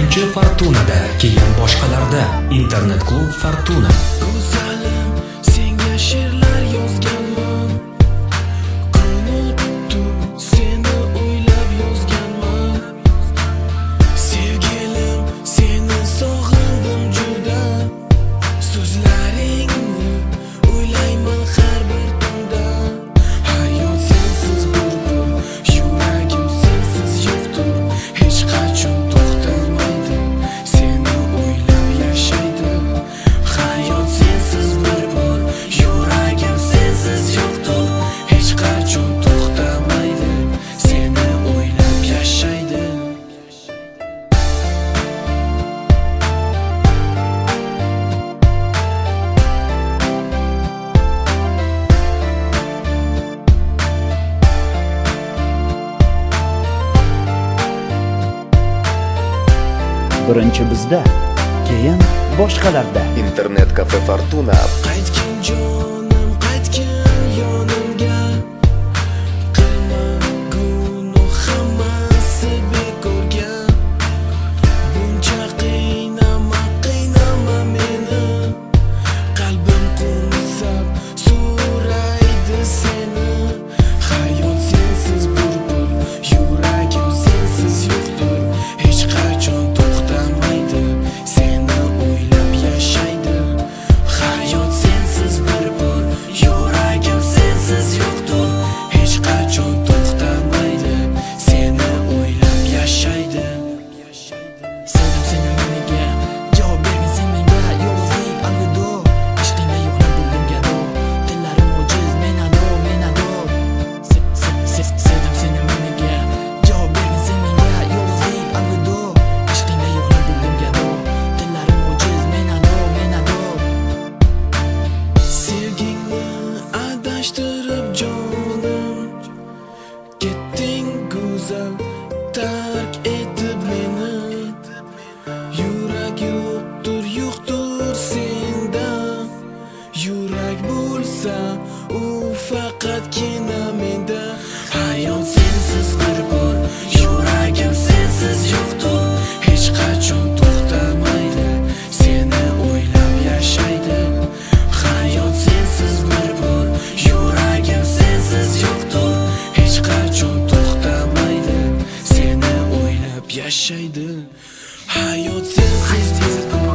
Birinchi Fortunada, keyin boshqalarda. Internet-klub Fortuna. Go'zalim, senga she'rlar yozganman. Unutdim, seni o'ylab yozganman. Sevgilim, seni sog'indim juda. So'zlaringni o'ylayman har bir tunda. Hayot sensiz bulbul, yuragim sensiz yo'qdir. Hech qachon to'xtamaydi, seni o'ylab yashaydi. Hayot sensiz bulbul, yuragim sensiz yo'qdir. Hech qachon to'xtamaydi, seni o'ylab yashaydi. Birinchi bizda, keyin boshqalarda. Internet kafe Fortuna. Qaytgin jonim, qaytgin yonimga. Qilma gunoh, hammasi bekorga. Buncha qiynama meni. Qalbim qo'msab so'raydi seni. Hayot sensiz bulbul, yuragim sensiz yo'qdir. Hech qachon to'xtamaydi, seni o'ylab yashaydi. Hayot sensiz bulbul, yuragim sensiz yo'qdir. Hech qachon to'xtamaydi, seni o'ylab yashaydi. Sevdim seni meniga, javob bergin sen menga. Yolg'izlik alvido, ishqingda yo'qni bildim gado. Dillarim ojiz, men ado. Sevdim seni meniga, javob bergin sen menga. Yolg'izlik alvido, ishqingda yo'qni bildim gado. Dillarim ojiz, men ado. Sevgingni adashtirib jonim, ketding go'zal, tark etib meni. Yurak yo'qdir senda. Yurak bo'lsa, u faqatgina menda. Hayot sensiz bulbul, yuragim sensiz yo'qdir. Hech qachon to'xtamaydi, seni o'ylab yashaydi. Hayot sensiz bulbul, yuragim sensiz yo'qdir. Hech qachon to'xtamaydi, seni o'ylab yashaydi. Hayot sensiz bulbul,